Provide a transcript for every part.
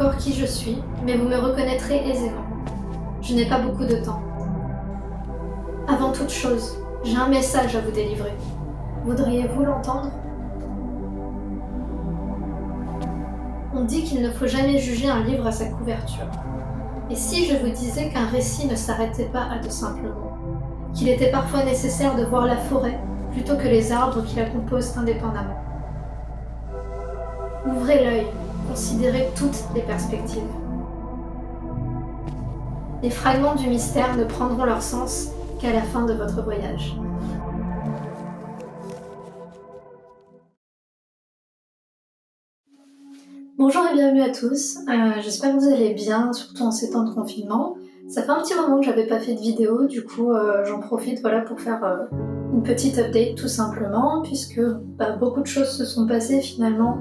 encore qui je suis, mais vous me reconnaîtrez aisément. Je n'ai pas beaucoup de temps. Avant toute chose, j'ai un message à vous délivrer. Voudriez-vous l'entendre ? On dit qu'il ne faut jamais juger un livre à sa couverture. Et si je vous disais qu'un récit ne s'arrêtait pas à de simples mots, qu'il était parfois nécessaire de voir la forêt plutôt que les arbres qui la composent indépendamment. Ouvrez l'œil, considérez toutes les perspectives. Les fragments du mystère ne prendront leur sens qu'à la fin de votre voyage. Bonjour et bienvenue à tous, j'espère que vous allez bien, surtout en ces temps de confinement. Ça fait un petit moment que j'avais pas fait de vidéo, du coup j'en profite pour faire une petite update tout simplement, puisque beaucoup de choses se sont passées finalement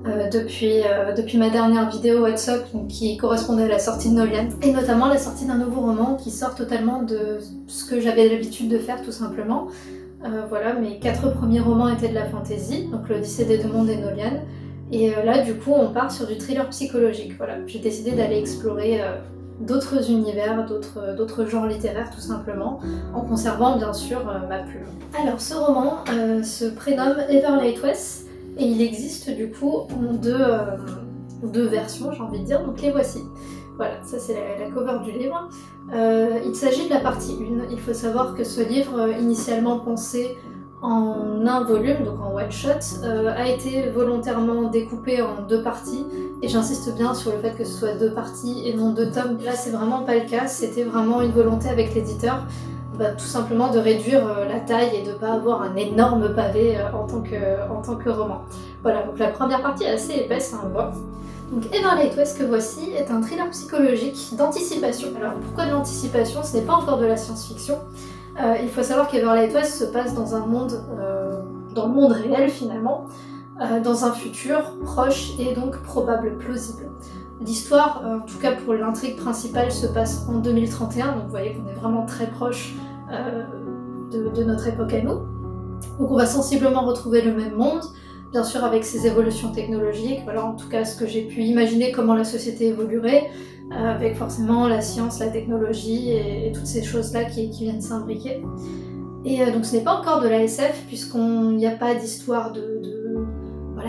depuis ma dernière vidéo What's Up, qui correspondait à la sortie de Nolian, et notamment la sortie d'un nouveau roman qui sort totalement de ce que j'avais l'habitude de faire tout simplement. Mes 4 premiers romans étaient de la fantasy, donc l'Odyssée des deux mondes et Nolian. Et là, du coup, on part sur du thriller psychologique. Voilà, j'ai décidé d'aller explorer d'autres univers, d'autres genres littéraires, tout simplement, en conservant bien sûr ma plume. Alors, ce roman se prénomme Everlight West, et il existe du coup en deux versions, j'ai envie de dire, donc les voici. Voilà, ça c'est la cover du livre. Il s'agit de la partie 1. Il faut savoir que ce livre, initialement pensé en un volume, donc en one shot, a été volontairement découpé en 2 parties, et j'insiste bien sur le fait que ce soit 2 parties et non 2 tomes. Là c'est vraiment pas le cas, c'était vraiment une volonté avec l'éditeur, tout simplement de réduire la taille et de pas avoir un énorme pavé en tant que roman. Voilà, donc la première partie est assez épaisse, Donc Everlight West que voici est un thriller psychologique d'anticipation. Alors pourquoi de l'anticipation ? Ce n'est pas encore de la science-fiction. Il faut savoir qu'Everlight West se passe dans un monde, dans le monde réel finalement, dans un futur proche et donc probable, plausible. L'histoire, en tout cas pour l'intrigue principale, se passe en 2031, donc vous voyez qu'on est vraiment très proche de notre époque à nous. Donc on va sensiblement retrouver le même monde, bien sûr avec ses évolutions technologiques, voilà en tout cas ce que j'ai pu imaginer comment la société évoluerait, avec forcément la science, la technologie et toutes ces choses-là qui viennent s'imbriquer. Et donc ce n'est pas encore de la SF, puisqu'il n'y a pas d'histoire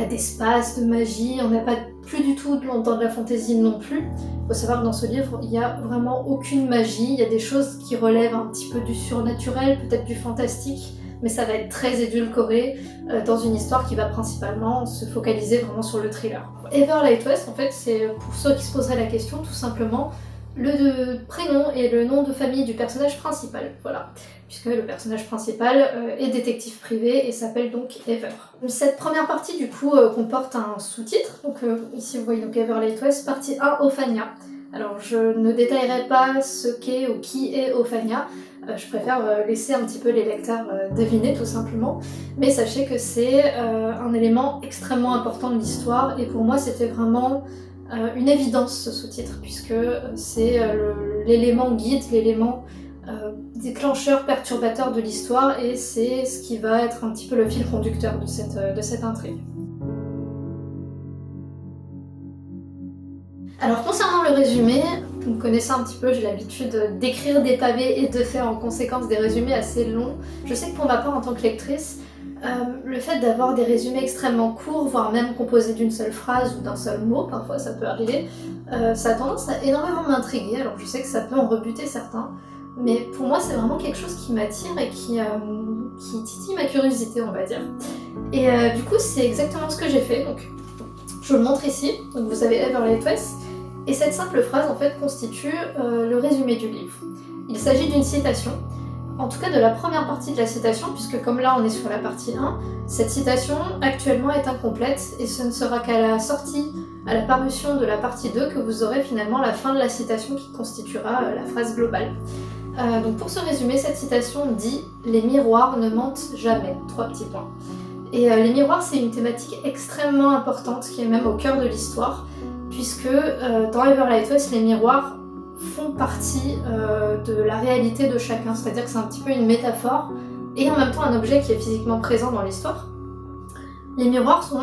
d'espace, de magie, on n'a pas plus du tout dans de la fantasy non plus. Il faut savoir que dans ce livre, il n'y a vraiment aucune magie, il y a des choses qui relèvent un petit peu du surnaturel, peut-être du fantastique, mais ça va être très édulcoré dans une histoire qui va principalement se focaliser vraiment sur le thriller. Everlight West, en fait, c'est pour ceux qui se poseraient la question, tout simplement, le prénom et le nom de famille du personnage principal, voilà. Puisque le personnage principal est détective privé et s'appelle donc Ever. Cette première partie, du coup, comporte un sous-titre. Donc ici, vous voyez donc Everlight West, partie 1, Ophania. Alors, je ne détaillerai pas ce qu'est ou qui est Ophania. Je préfère laisser un petit peu les lecteurs deviner tout simplement, mais sachez que c'est un élément extrêmement important de l'histoire, et pour moi c'était vraiment une évidence ce sous-titre, puisque c'est l'élément guide, l'élément déclencheur, perturbateur de l'histoire, et c'est ce qui va être un petit peu le fil conducteur de cette intrigue. Alors concernant le résumé, vous me connaissez un petit peu, j'ai l'habitude d'écrire des pavés et de faire en conséquence des résumés assez longs. Je sais que pour ma part en tant que lectrice, le fait d'avoir des résumés extrêmement courts, voire même composés d'une seule phrase ou d'un seul mot, parfois ça peut arriver, ça a tendance à énormément m'intriguer. Alors je sais que ça peut en rebuter certains, mais pour moi c'est vraiment quelque chose qui m'attire et qui titille ma curiosité, on va dire. Et du coup c'est exactement ce que j'ai fait, donc je vous le montre ici. Donc vous avez Everlight West, et cette simple phrase en fait constitue le résumé du livre. Il s'agit d'une citation, en tout cas de la première partie de la citation, puisque comme là on est sur la partie 1, cette citation actuellement est incomplète, et ce ne sera qu'à la sortie, à la parution de la partie 2, que vous aurez finalement la fin de la citation qui constituera la phrase globale. Donc pour ce résumé, cette citation dit « Les miroirs ne mentent jamais », 3 petits points. Et les miroirs, c'est une thématique extrêmement importante qui est même au cœur de l'histoire, puisque dans Everlight West, les miroirs font partie de la réalité de chacun, c'est-à-dire que c'est un petit peu une métaphore et en même temps un objet qui est physiquement présent dans l'histoire. Les miroirs sont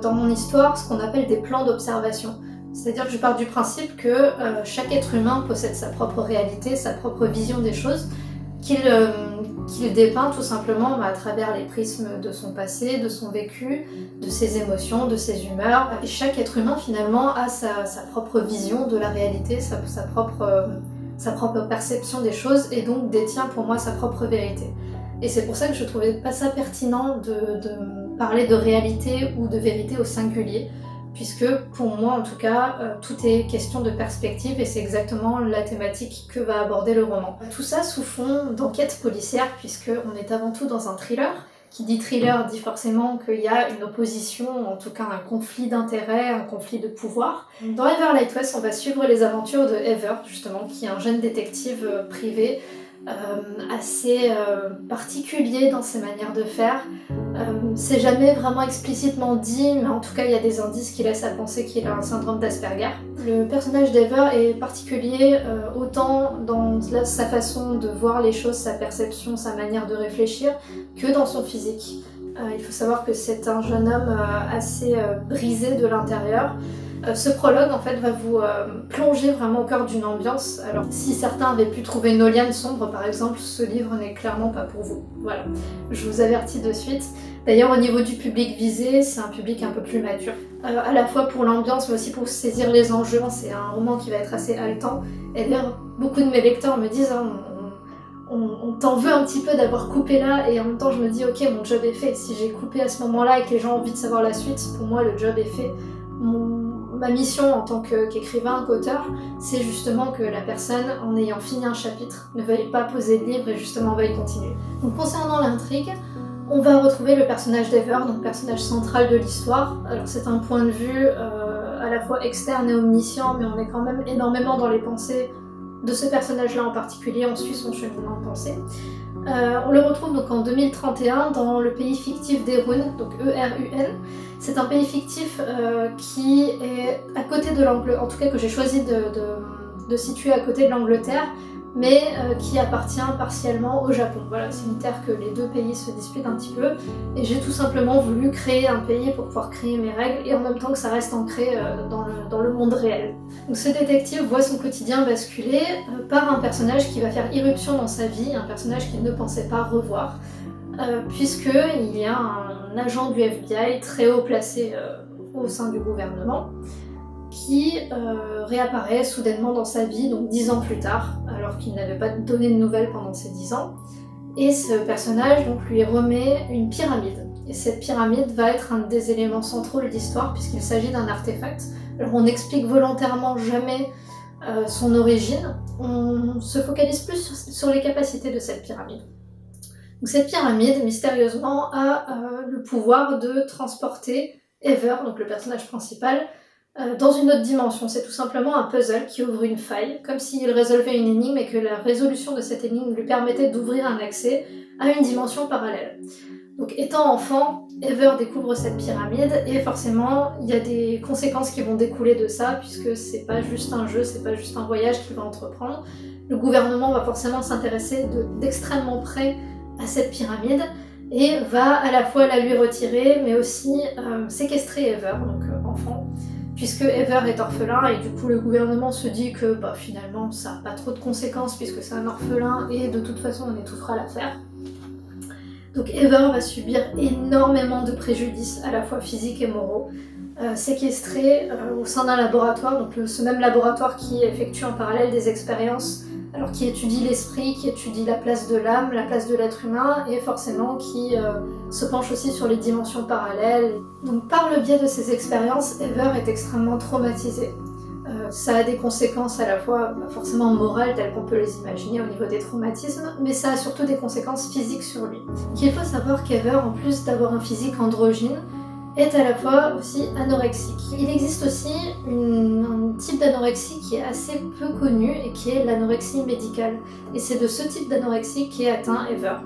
dans mon histoire ce qu'on appelle des plans d'observation. C'est-à-dire que je pars du principe que chaque être humain possède sa propre réalité, sa propre vision des choses, qu'il dépeint tout simplement à travers les prismes de son passé, de son vécu, de ses émotions, de ses humeurs. Et chaque être humain finalement a sa propre vision de la réalité, sa propre perception des choses, et donc détient pour moi sa propre vérité. Et c'est pour ça que je trouvais pas ça pertinent de parler de réalité ou de vérité au singulier, puisque pour moi en tout cas, tout est question de perspective et c'est exactement la thématique que va aborder le roman. Tout ça sous fond d'enquête policière, puisqu'on est avant tout dans un thriller. Qui dit thriller dit forcément qu'il y a une opposition, en tout cas un conflit d'intérêts, un conflit de pouvoir. Dans Ever Lightwest, on va suivre les aventures de Ever, justement, qui est un jeune détective privé, assez particulier dans ses manières de faire. C'est jamais vraiment explicitement dit, mais en tout cas il y a des indices qui laissent à penser qu'il a un syndrome d'Asperger. Le personnage d'Ever est particulier autant dans sa façon de voir les choses, sa perception, sa manière de réfléchir, que dans son physique. Il faut savoir que c'est un jeune homme assez brisé de l'intérieur. Ce prologue en fait va vous plonger vraiment au cœur d'une ambiance. Alors si certains avaient pu trouver Noliane sombre par exemple, ce livre n'est clairement pas pour vous. Voilà, je vous avertis de suite. D'ailleurs au niveau du public visé, c'est un public un peu plus mature. À la fois pour l'ambiance mais aussi pour saisir les enjeux. C'est un roman qui va être assez haletant. Et d'ailleurs beaucoup de mes lecteurs me disent on t'en veut un petit peu d'avoir coupé là, et en même temps je me dis ok, mon job est fait. Si j'ai coupé à ce moment là et que les gens ont envie de savoir la suite, pour moi le job est fait. Ma mission en tant qu'écrivain, qu'auteur, c'est justement que la personne, en ayant fini un chapitre, ne veuille pas poser de livre et justement veuille continuer. Donc concernant l'intrigue, on va retrouver le personnage d'Ever, donc personnage central de l'histoire. Alors c'est un point de vue à la fois externe et omniscient, mais on est quand même énormément dans les pensées de ce personnage-là en particulier, on suit son cheminement de pensée. On le retrouve donc en 2031 dans le pays fictif d'Erun, donc E-R-U-N. C'est un pays fictif qui est à côté de l'Angleterre, en tout cas que j'ai choisi de situer à côté de l'Angleterre, mais qui appartient partiellement au Japon. Voilà, c'est une terre que les deux pays se disputent un petit peu, et j'ai tout simplement voulu créer un pays pour pouvoir créer mes règles, et en même temps que ça reste ancré dans le monde réel. Donc ce détective voit son quotidien basculer par un personnage qui va faire irruption dans sa vie, un personnage qu'il ne pensait pas revoir, puisqu'il y a un agent du FBI très haut placé au sein du gouvernement, qui réapparaît soudainement dans sa vie, donc 10 ans plus tard, alors qu'il n'avait pas donné de nouvelles pendant ces 10 ans. Et ce personnage donc, lui remet une pyramide. Et cette pyramide va être un des éléments centraux de l'histoire, puisqu'il s'agit d'un artefact. Alors on n'explique volontairement jamais son origine, on se focalise plus sur les capacités de cette pyramide. Donc cette pyramide, mystérieusement, a le pouvoir de transporter Ever, donc le personnage principal, dans une autre dimension. C'est tout simplement un puzzle qui ouvre une faille, comme s'il résolvait une énigme et que la résolution de cette énigme lui permettait d'ouvrir un accès à une dimension parallèle. Donc étant enfant, Ever découvre cette pyramide et forcément il y a des conséquences qui vont découler de ça, puisque c'est pas juste un jeu, c'est pas juste un voyage qu'il va entreprendre. Le gouvernement va forcément s'intéresser d'extrêmement près à cette pyramide et va à la fois la lui retirer mais aussi séquestrer Ever, donc enfant, puisque Ever est orphelin et du coup le gouvernement se dit que finalement ça n'a pas trop de conséquences puisque c'est un orphelin et de toute façon on étouffera l'affaire. Donc Ever va subir énormément de préjudices à la fois physiques et moraux, séquestré au sein d'un laboratoire, donc ce même laboratoire qui effectue en parallèle des expériences, alors qui étudie l'esprit, qui étudie la place de l'âme, la place de l'être humain, et forcément qui se penche aussi sur les dimensions parallèles. Donc par le biais de ces expériences, Ever est extrêmement traumatisé. Ça a des conséquences à la fois forcément morales telles qu'on peut les imaginer au niveau des traumatismes, mais ça a surtout des conséquences physiques sur lui. Il faut savoir qu'Ever, en plus d'avoir un physique androgyne, est à la fois aussi anorexique. Il existe aussi un type d'anorexie qui est assez peu connu et qui est l'anorexie médicale. Et c'est de ce type d'anorexie qu'est atteint Ever.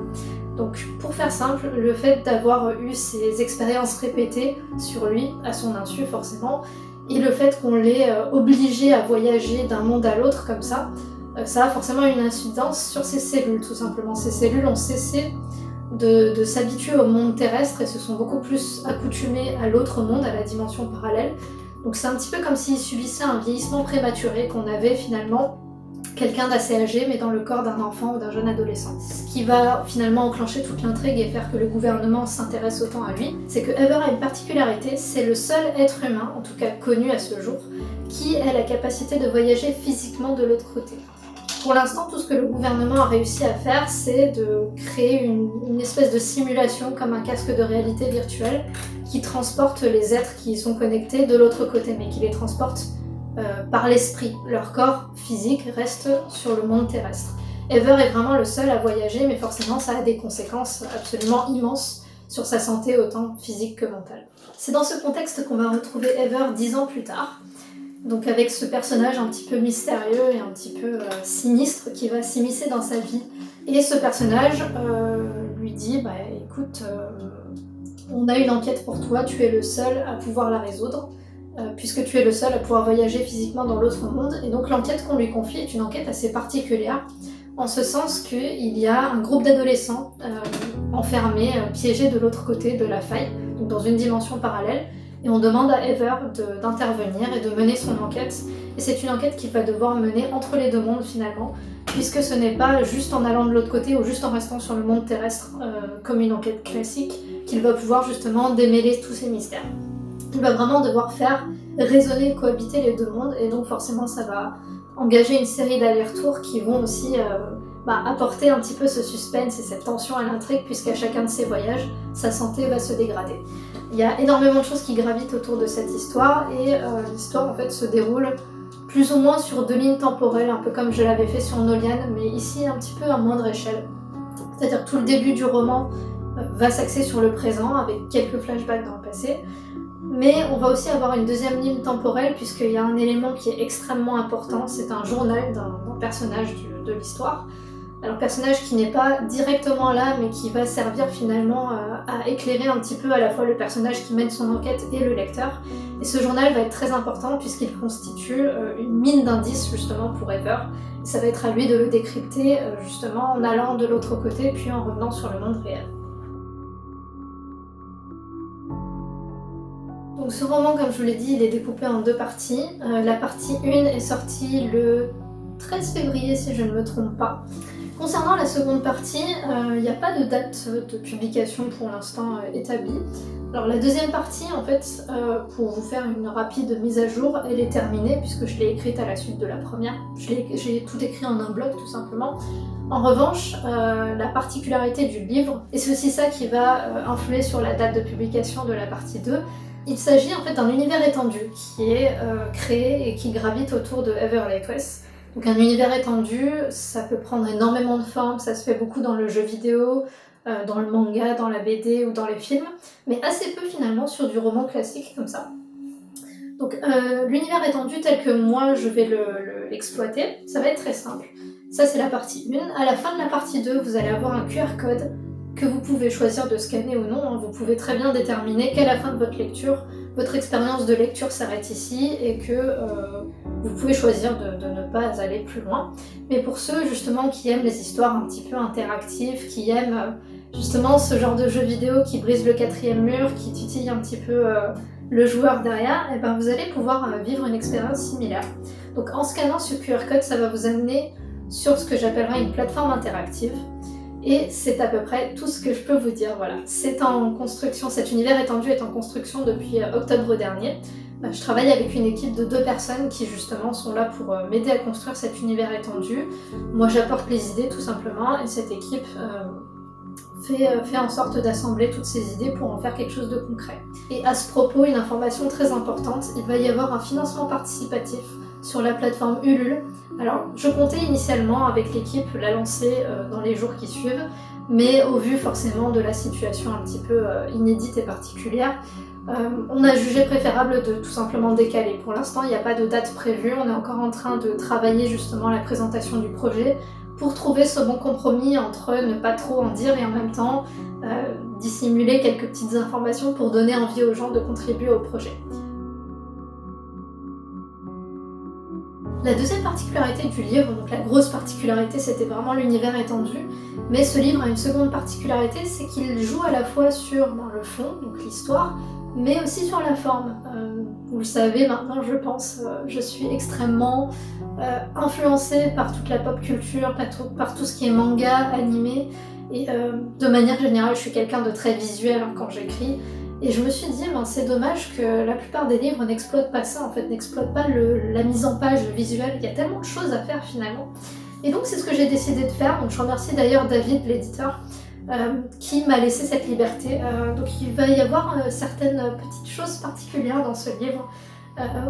Donc pour faire simple, le fait d'avoir eu ces expériences répétées sur lui, à son insu forcément, et le fait qu'on l'ait obligé à voyager d'un monde à l'autre comme ça a forcément une incidence sur ses cellules tout simplement. Ces cellules ont cessé de s'habituer au monde terrestre et se sont beaucoup plus accoutumées à l'autre monde, à la dimension parallèle, Donc c'est un petit peu comme s'il subissait un vieillissement prématuré, qu'on avait finalement quelqu'un d'assez âgé mais dans le corps d'un enfant ou d'un jeune adolescent. Ce qui va finalement enclencher toute l'intrigue et faire que le gouvernement s'intéresse autant à lui, c'est que Ever a une particularité, c'est le seul être humain, en tout cas connu à ce jour, qui a la capacité de voyager physiquement de l'autre côté. Pour l'instant, tout ce que le gouvernement a réussi à faire, c'est de créer une espèce de simulation comme un casque de réalité virtuelle qui transporte les êtres qui y sont connectés de l'autre côté, mais qui les transporte par l'esprit. Leur corps physique reste sur le monde terrestre. Ever est vraiment le seul à voyager, mais forcément ça a des conséquences absolument immenses sur sa santé autant physique que mentale. C'est dans ce contexte qu'on va retrouver Ever 10 ans plus tard, donc avec ce personnage un petit peu mystérieux et un petit peu sinistre qui va s'immiscer dans sa vie. Et ce personnage lui dit écoute, on a une enquête pour toi, tu es le seul à pouvoir la résoudre, puisque tu es le seul à pouvoir voyager physiquement dans l'autre monde. Et donc l'enquête qu'on lui confie est une enquête assez particulière, en ce sens qu'il y a un groupe d'adolescents enfermés, piégés de l'autre côté de la faille, donc dans une dimension parallèle, et on demande à Ever d'intervenir et de mener son enquête. Et c'est une enquête qu'il va devoir mener entre les deux mondes finalement, puisque ce n'est pas juste en allant de l'autre côté ou juste en restant sur le monde terrestre comme une enquête classique qu'il va pouvoir justement démêler tous ces mystères. Il va vraiment devoir faire résonner, cohabiter les deux mondes, et donc forcément ça va engager une série d'allers-retours qui vont aussi apporter un petit peu ce suspense et cette tension à l'intrigue, puisqu'à chacun de ces voyages, sa santé va se dégrader. Il y a énormément de choses qui gravitent autour de cette histoire, et l'histoire en fait se déroule plus ou moins sur 2 lignes temporelles, un peu comme je l'avais fait sur Nolian, mais ici un petit peu à moindre échelle. C'est-à-dire que tout le début du roman va s'axer sur le présent, avec quelques flashbacks dans le passé, mais on va aussi avoir une deuxième ligne temporelle, puisqu'il y a un élément qui est extrêmement important, c'est un journal d'un personnage de l'histoire. Alors personnage qui n'est pas directement là, mais qui va servir finalement à éclairer un petit peu à la fois le personnage qui mène son enquête et le lecteur. Et ce journal va être très important puisqu'il constitue une mine d'indices justement pour Ever. Et ça va être à lui de le décrypter justement en allant de l'autre côté puis en revenant sur le monde réel. Donc ce roman, comme je vous l'ai dit, il est découpé en 2 parties. La partie 1 est sortie le 13 février si je ne me trompe pas. Concernant la seconde partie, il n'y a pas de date de publication pour l'instant établie. Alors la deuxième partie, en fait, pour vous faire une rapide mise à jour, elle est terminée puisque je l'ai écrite à la suite de la première. J'ai tout écrit en un bloc tout simplement. En revanche, la particularité du livre, et c'est aussi ça qui va influer sur la date de publication de la partie 2, il s'agit en fait d'un univers étendu qui est créé et qui gravite autour de Ever Lightless. Donc un univers étendu, ça peut prendre énormément de formes, ça se fait beaucoup dans le jeu vidéo, dans le manga, dans la BD ou dans les films, mais assez peu finalement sur du roman classique comme ça. Donc l'univers étendu tel que moi je vais l'exploiter, ça va être très simple. Ça c'est la partie 1. À la fin de la partie 2, vous allez avoir un QR code que vous pouvez choisir de scanner ou non. Vous pouvez très bien déterminer qu'à la fin de votre lecture, votre expérience de lecture s'arrête ici et que vous pouvez choisir de ne pas aller plus loin. Mais pour ceux justement qui aiment les histoires un petit peu interactives, qui aiment justement ce genre de jeu vidéo qui brise le 4e mur, qui titille un petit peu le joueur derrière, et ben vous allez pouvoir vivre une expérience similaire. Donc en scannant ce QR code, ça va vous amener sur ce que j'appellerais une plateforme interactive. Et c'est à peu près tout ce que je peux vous dire, voilà. C'est en construction, cet univers étendu est en construction depuis octobre dernier. Je travaille avec une équipe de 2 personnes qui justement sont là pour m'aider à construire cet univers étendu. Moi j'apporte les idées tout simplement et cette équipe fait en sorte d'assembler toutes ces idées pour en faire quelque chose de concret. Et à ce propos, une information très importante, il va y avoir un financement participatif sur la plateforme Ulule. Alors, je comptais initialement avec l'équipe la lancer dans les jours qui suivent, mais au vu forcément de la situation un petit peu inédite et particulière, on a jugé préférable de tout simplement décaler. Pour l'instant, il n'y a pas de date prévue, on est encore en train de travailler justement la présentation du projet pour trouver ce bon compromis entre ne pas trop en dire et en même temps dissimuler quelques petites informations pour donner envie aux gens de contribuer au projet. La deuxième particularité du livre, donc la grosse particularité c'était vraiment l'univers étendu, mais ce livre a une seconde particularité, c'est qu'il joue à la fois sur le fond, donc l'histoire, mais aussi sur la forme. Vous le savez maintenant, je pense, je suis extrêmement influencée par toute la pop culture, par tout ce qui est manga, animé, et de manière générale, je suis quelqu'un de très visuel quand j'écris, et je me suis dit, c'est dommage que la plupart des livres n'exploitent pas ça, en fait, n'exploitent pas la mise en page visuelle, il y a tellement de choses à faire finalement. Et donc c'est ce que j'ai décidé de faire, donc je remercie d'ailleurs David, l'éditeur, qui m'a laissé cette liberté. Donc il va y avoir certaines petites choses particulières dans ce livre,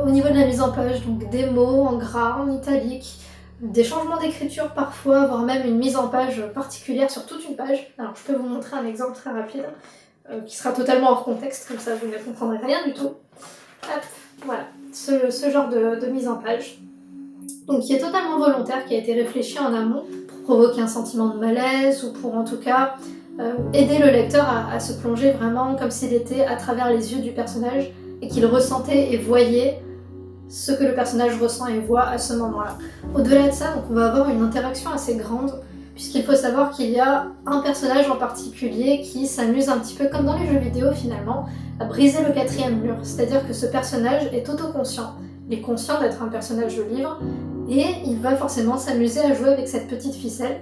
au niveau de la mise en page, donc des mots en gras, en italique, des changements d'écriture parfois, voire même une mise en page particulière sur toute une page. Alors je peux vous montrer un exemple très rapide, qui sera totalement hors contexte, comme ça vous ne comprendrez rien du tout. Hop, voilà, ce genre de mise en page. Donc qui est totalement volontaire, qui a été réfléchi en amont pour provoquer un sentiment de malaise ou pour en tout cas aider le lecteur à se plonger vraiment comme s'il était à travers les yeux du personnage et qu'il ressentait et voyait ce que le personnage ressent et voit à ce moment-là. Au-delà de ça, donc on va avoir une interaction assez grande puisqu'il faut savoir qu'il y a un personnage en particulier qui s'amuse un petit peu comme dans les jeux vidéo finalement à briser le quatrième mur, c'est-à-dire que ce personnage est autoconscient. Il est conscient d'être un personnage de livre et il va forcément s'amuser à jouer avec cette petite ficelle.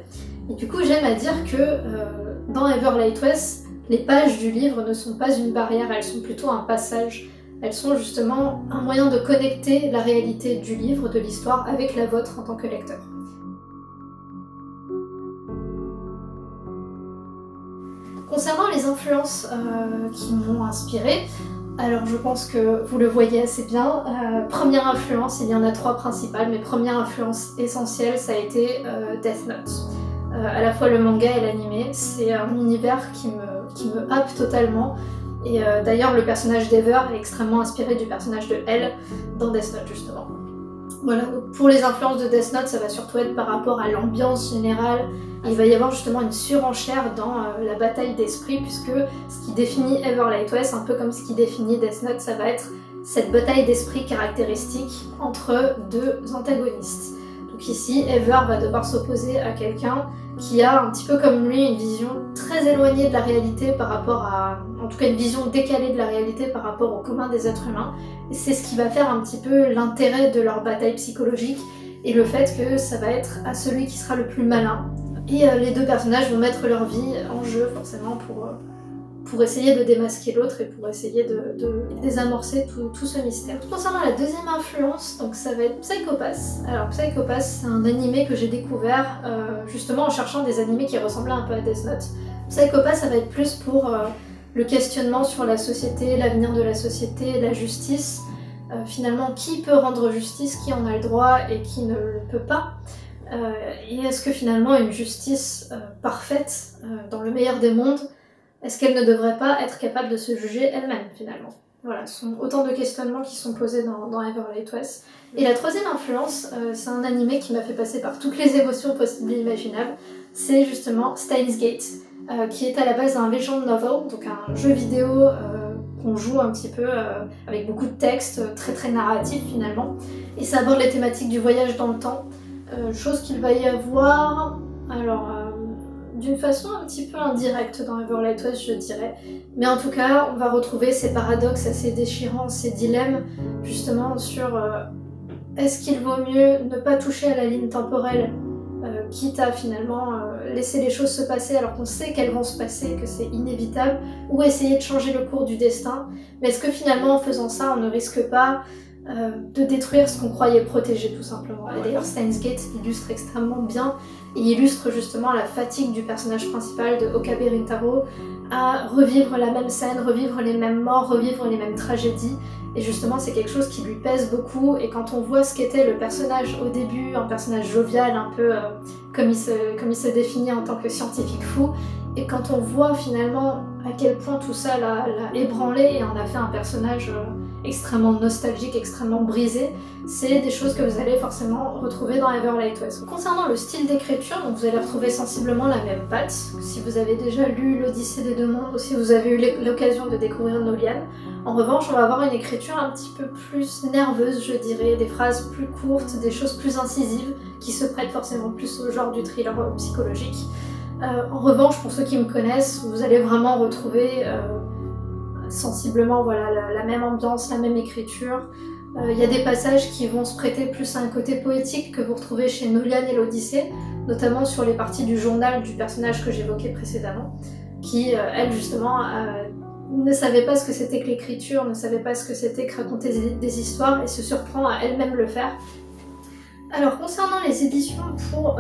Et du coup, j'aime à dire que dans Everlight West, les pages du livre ne sont pas une barrière, elles sont plutôt un passage. Elles sont justement un moyen de connecter la réalité du livre, de l'histoire, avec la vôtre en tant que lecteur. Concernant les influences qui m'ont inspirée, alors je pense que vous le voyez assez bien. Première influence, il y en a 3 principales, mais première influence essentielle, ça a été Death Note. À la fois le manga et l'anime, c'est un univers qui me happe totalement. Et d'ailleurs, le personnage d'Ever est extrêmement inspiré du personnage de Elle dans Death Note, justement. Voilà, donc pour les influences de Death Note, ça va surtout être par rapport à l'ambiance générale. Il va y avoir justement une surenchère dans la bataille d'esprit, puisque ce qui définit Everlight West, un peu comme ce qui définit Death Note, ça va être cette bataille d'esprit caractéristique entre 2 antagonistes. Donc ici, Ever va devoir s'opposer à quelqu'un qui a un petit peu comme lui une vision très éloignée de la réalité par rapport à... en tout cas une vision décalée de la réalité par rapport au commun des êtres humains. Et c'est ce qui va faire un petit peu l'intérêt de leur bataille psychologique et le fait que ça va être à celui qui sera le plus malin. Et les 2 personnages vont mettre leur vie en jeu forcément pour essayer de démasquer l'autre et pour essayer de désamorcer tout ce mystère. Concernant la deuxième influence, donc ça va être Psycho Pass. Alors Psycho Pass, c'est un animé que j'ai découvert justement en cherchant des animés qui ressemblaient un peu à Death Note. Psycho Pass, ça va être plus pour le questionnement sur la société, l'avenir de la société, la justice. Finalement, qui peut rendre justice, qui en a le droit et qui ne le peut pas. Et est-ce que finalement une justice parfaite, dans le meilleur des mondes, est-ce qu'elle ne devrait pas être capable de se juger elle-même finalement? Voilà, ce sont autant de questionnements qui sont posés dans Everlight West. Et la troisième influence, c'est un animé qui m'a fait passer par toutes les émotions possibles et imaginables, c'est justement Steins Gate, qui est à la base un visual novel, donc un jeu vidéo qu'on joue un petit peu avec beaucoup de textes, très très narratifs finalement. Et ça aborde les thématiques du voyage dans le temps, chose qu'il va y avoir... Alors, d'une façon un petit peu indirecte dans Everlight West, je dirais. Mais en tout cas, on va retrouver ces paradoxes assez déchirants, ces dilemmes, justement, sur est-ce qu'il vaut mieux ne pas toucher à la ligne temporelle, quitte à finalement laisser les choses se passer alors qu'on sait qu'elles vont se passer, que c'est inévitable, ou essayer de changer le cours du destin. Mais est-ce que finalement, en faisant ça, on ne risque pas de détruire ce qu'on croyait protéger tout simplement. Et d'ailleurs Steins Gate illustre extrêmement bien et illustre justement la fatigue du personnage principal de Okabe Rintaro à revivre la même scène, revivre les mêmes morts, revivre les mêmes tragédies. Et justement c'est quelque chose qui lui pèse beaucoup et quand on voit ce qu'était le personnage au début, un personnage jovial, un peu comme il se définit en tant que scientifique fou, et quand on voit finalement à quel point tout ça l'a ébranlé et en a fait un personnage extrêmement nostalgique, extrêmement brisé. C'est des choses que vous allez forcément retrouver dans Everlight West. Concernant le style d'écriture, donc vous allez retrouver sensiblement la même patte. Si vous avez déjà lu l'Odyssée des Deux Mondes ou si vous avez eu l'occasion de découvrir Nolian. En revanche, on va avoir une écriture un petit peu plus nerveuse, je dirais, des phrases plus courtes, des choses plus incisives, qui se prêtent forcément plus au genre du thriller psychologique. En revanche, pour ceux qui me connaissent, vous allez vraiment retrouver sensiblement voilà, la même ambiance, la même écriture. Il y a des passages qui vont se prêter plus à un côté poétique que vous retrouvez chez Nolian et l'Odyssée, notamment sur les parties du journal du personnage que j'évoquais précédemment, qui, elle, justement, ne savait pas ce que c'était que l'écriture, ne savait pas ce que c'était que raconter des histoires et se surprend à elle-même le faire. Alors, concernant les éditions pour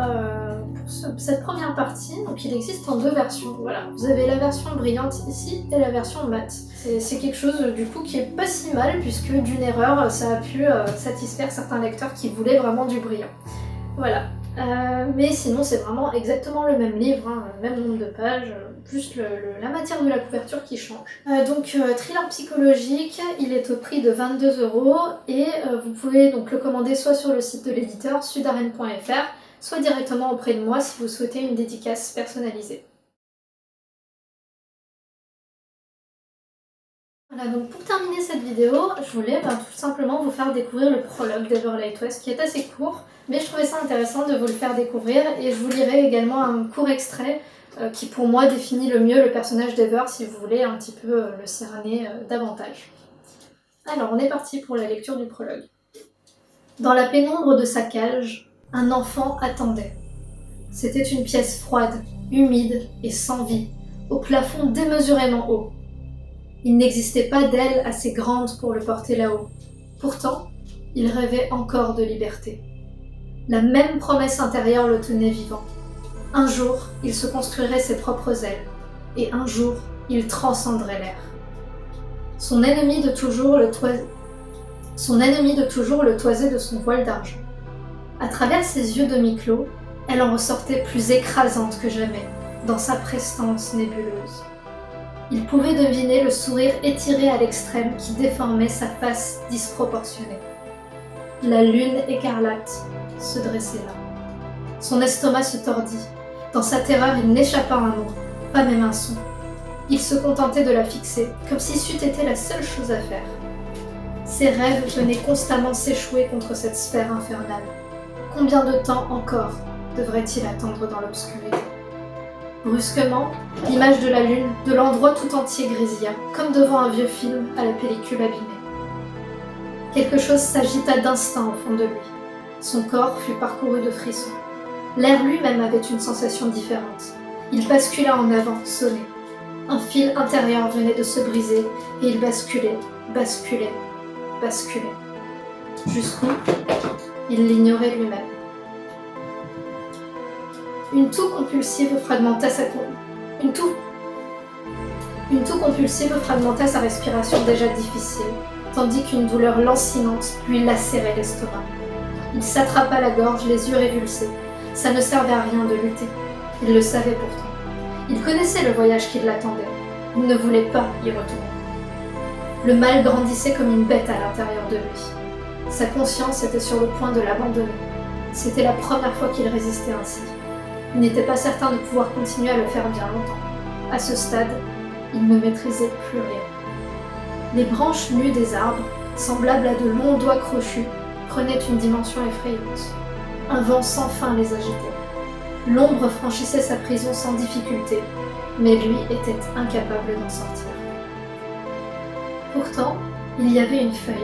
cette première partie, donc il existe en deux versions. Voilà, vous avez la version brillante ici et la version mat. C'est quelque chose du coup qui est pas si mal puisque d'une erreur, ça a pu satisfaire certains lecteurs qui voulaient vraiment du brillant. Voilà. Mais sinon, c'est vraiment exactement le même livre, hein, le même nombre de pages, plus la matière de la couverture qui change. Thriller psychologique, il est au prix de 22 € et vous pouvez donc le commander soit sur le site de l'éditeur sudarène.fr, soit directement auprès de moi si vous souhaitez une dédicace personnalisée. Voilà, donc pour terminer cette vidéo, je voulais tout simplement vous faire découvrir le prologue d'Everlight West qui est assez court, mais je trouvais ça intéressant de vous le faire découvrir et je vous lirai également un court extrait qui pour moi définit le mieux le personnage d'Ever si vous voulez un petit peu le cerner davantage. Alors on est parti pour la lecture du prologue. Dans la pénombre de sa cage, un enfant attendait. C'était une pièce froide, humide et sans vie, au plafond démesurément haut. Il n'existait pas d'aile assez grande pour le porter là-haut. Pourtant, il rêvait encore de liberté. La même promesse intérieure le tenait vivant. Un jour, il se construirait ses propres ailes, et un jour, il transcenderait l'air. Son ennemi de toujours le toisait de son voile d'argent. À travers ses yeux demi-clos, elle en ressortait plus écrasante que jamais, dans sa prestance nébuleuse. Il pouvait deviner le sourire étiré à l'extrême qui déformait sa face disproportionnée. La lune écarlate se dressait là. Son estomac se tordit. Dans sa terreur, il n'échappa un mot, pas même un son. Il se contentait de la fixer, comme si c'eût été la seule chose à faire. Ses rêves venaient constamment s'échouer contre cette sphère infernale. Combien de temps encore devrait-il attendre dans l'obscurité ? Brusquement, l'image de la lune, de l'endroit tout entier grésilla, comme devant un vieux film à la pellicule abîmée. Quelque chose s'agita d'instinct au fond de lui. Son corps fut parcouru de frissons. L'air lui-même avait une sensation différente. Il bascula en avant, sonné. Un fil intérieur venait de se briser et il basculait, basculait, basculait. Jusqu'où, il l'ignorait lui-même. Une toux compulsive fragmenta sa respiration déjà difficile, tandis qu'une douleur lancinante lui lacérait l'estomac. Il s'attrapa la gorge, les yeux révulsés. Ça ne servait à rien de lutter. Il le savait pourtant. Il connaissait le voyage qui l'attendait. Il ne voulait pas y retourner. Le mal grandissait comme une bête à l'intérieur de lui. Sa conscience était sur le point de l'abandonner. C'était la première fois qu'il résistait ainsi. Il n'était pas certain de pouvoir continuer à le faire bien longtemps. À ce stade, il ne maîtrisait plus rien. Les branches nues des arbres, semblables à de longs doigts crochus, prenaient une dimension effrayante. Un vent sans fin les agitait. L'ombre franchissait sa prison sans difficulté, mais lui était incapable d'en sortir. Pourtant, il y avait une feuille,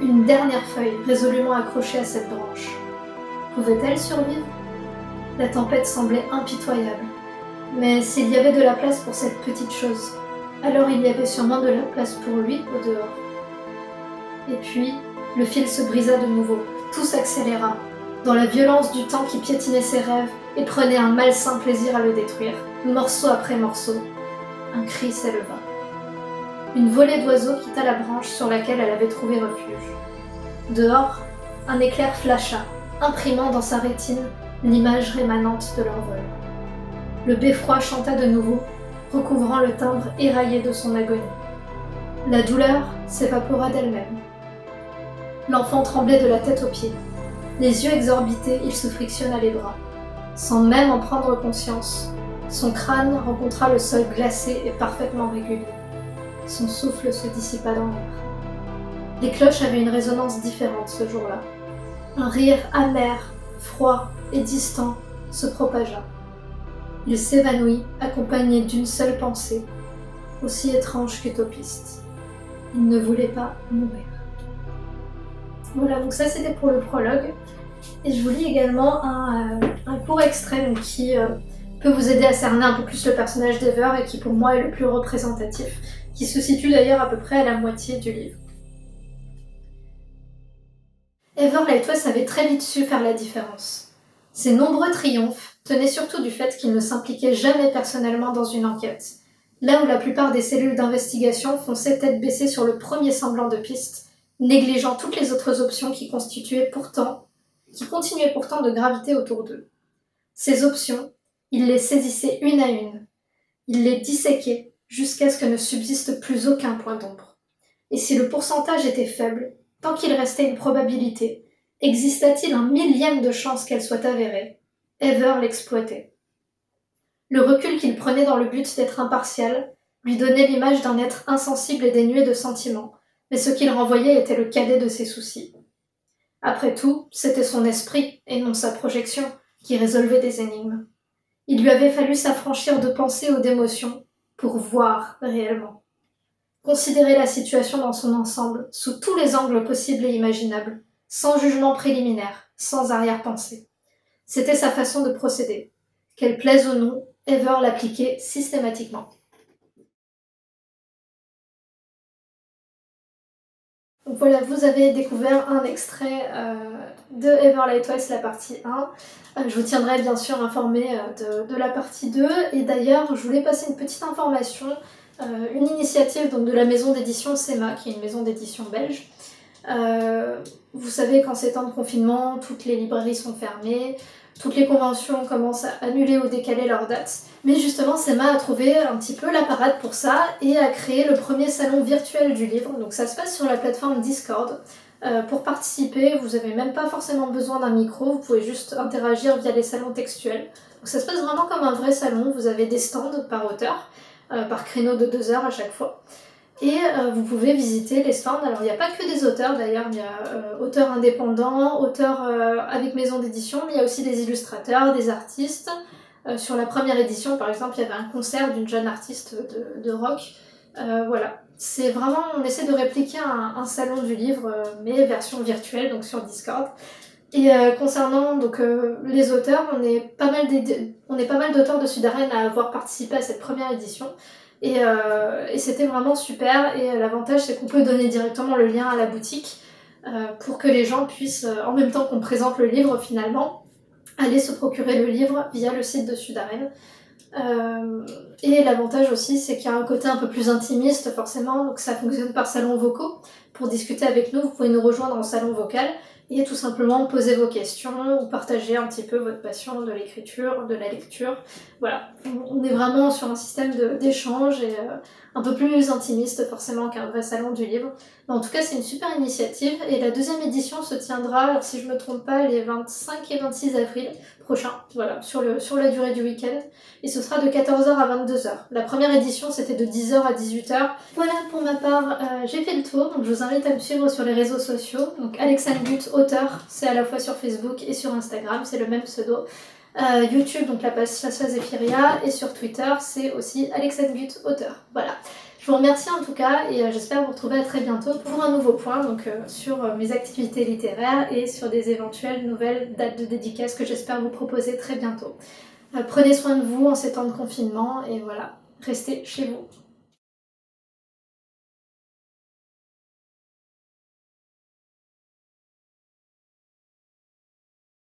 une dernière feuille résolument accrochée à cette branche. Pouvait-elle survivre ? La tempête semblait impitoyable, mais s'il y avait de la place pour cette petite chose, alors il y avait sûrement de la place pour lui au dehors. Et puis, le fil se brisa de nouveau, tout s'accéléra, dans la violence du temps qui piétinait ses rêves et prenait un malsain plaisir à le détruire, morceau après morceau. Un cri s'éleva. Une volée d'oiseaux quitta la branche sur laquelle elle avait trouvé refuge. Dehors, un éclair flasha, imprimant dans sa rétine l'image rémanente de leur vol. Le beffroi chanta de nouveau, recouvrant le timbre éraillé de son agonie. La douleur s'évapora d'elle-même. L'enfant tremblait de la tête aux pieds. Les yeux exorbités, il se frictionna les bras. Sans même en prendre conscience, son crâne rencontra le sol glacé et parfaitement régulier. Son souffle se dissipa dans l'air. Les cloches avaient une résonance différente ce jour-là. Un rire amer, froid et distant se propagea. Il s'évanouit, accompagné d'une seule pensée, aussi étrange qu'utopiste. Il ne voulait pas mourir. Voilà, donc ça c'était pour le prologue. Et je vous lis également un court extrait qui peut vous aider à cerner un peu plus le personnage d'Ever et qui pour moi est le plus représentatif, qui se situe d'ailleurs à peu près à la moitié du livre. Ever Lightwest avait très vite su faire la différence. Ses nombreux triomphes tenaient surtout du fait qu'il ne s'impliquait jamais personnellement dans une enquête, là où la plupart des cellules d'investigation fonçaient tête baissée sur le premier semblant de piste, négligeant toutes les autres options qui continuaient pourtant de graviter autour d'eux. Ces options, il les saisissait une à une. Il les disséquait jusqu'à ce que ne subsiste plus aucun point d'ombre. Et si le pourcentage était faible, tant qu'il restait une probabilité, exista-t-il un millième de chance qu'elle soit avérée, Ever l'exploitait. Le recul qu'il prenait dans le but d'être impartial lui donnait l'image d'un être insensible et dénué de sentiments, mais ce qu'il renvoyait était le cadet de ses soucis. Après tout, c'était son esprit, et non sa projection, qui résolvait des énigmes. Il lui avait fallu s'affranchir de pensées ou d'émotions pour voir réellement. Considérer la situation dans son ensemble, sous tous les angles possibles et imaginables, sans jugement préliminaire, sans arrière-pensée. C'était sa façon de procéder. Qu'elle plaise ou non, Ever l'appliquait systématiquement. Donc voilà, vous avez découvert un extrait de Ever Lightwest, la partie 1. Je vous tiendrai bien sûr informé de la partie 2. Et d'ailleurs, je voulais passer une petite information, une initiative donc, de la maison d'édition SEMA, qui est une maison d'édition belge. Vous savez qu'en ces temps de confinement, toutes les librairies sont fermées, toutes les conventions commencent à annuler ou décaler leurs dates. Mais justement, SEMA a trouvé un petit peu la parade pour ça et a créé le premier salon virtuel du livre. Donc ça se passe sur la plateforme Discord. Pour participer, vous n'avez même pas forcément besoin d'un micro, vous pouvez juste interagir via les salons textuels. Donc ça se passe vraiment comme un vrai salon, vous avez des stands par auteur, par créneau de 2 heures à chaque fois. Et vous pouvez visiter les stands. Alors il n'y a pas que des auteurs d'ailleurs, il y a auteurs indépendants, auteurs avec maison d'édition, mais il y a aussi des illustrateurs, des artistes. Sur la première édition par exemple, il y avait un concert d'une jeune artiste de rock. Voilà, c'est vraiment, on essaie de répliquer un salon du livre, mais version virtuelle, donc sur Discord. Et concernant donc, les auteurs, on est pas mal d'auteurs de Sud-Arène à avoir participé à cette première édition. Et c'était vraiment super, et l'avantage c'est qu'on peut donner directement le lien à la boutique pour que les gens puissent, en même temps qu'on présente le livre finalement, aller se procurer le livre via le site de Sud-Arène. Et l'avantage aussi c'est qu'il y a un côté un peu plus intimiste forcément, donc ça fonctionne par salons vocaux. Pour discuter avec nous, vous pouvez nous rejoindre en salon vocal et tout simplement poser vos questions ou partager un petit peu votre passion de l'écriture, de la lecture. Voilà, on est vraiment sur un système d'échange et un peu plus intimiste forcément qu'un vrai salon du livre. Mais en tout cas, c'est une super initiative et la deuxième édition se tiendra, alors si je me trompe pas, les 25 et 26 avril prochains, voilà, sur la durée du week-end. Et ce sera de 14h à 22h. La première édition, c'était de 10h à 18h. Voilà, pour ma part, j'ai fait le tour, donc je vous invite à me suivre sur les réseaux sociaux. Donc Alexandre But, auteur, c'est à la fois sur Facebook et sur Instagram, c'est le même pseudo. YouTube, donc la page Chasseuse Ephiria, et sur Twitter, c'est aussi Alexandre But, auteur. Voilà. Je vous remercie en tout cas, et j'espère vous retrouver à très bientôt pour un nouveau point, donc sur mes activités littéraires et sur des éventuelles nouvelles dates de dédicaces que j'espère vous proposer très bientôt. Prenez soin de vous en ces temps de confinement, et voilà, restez chez vous.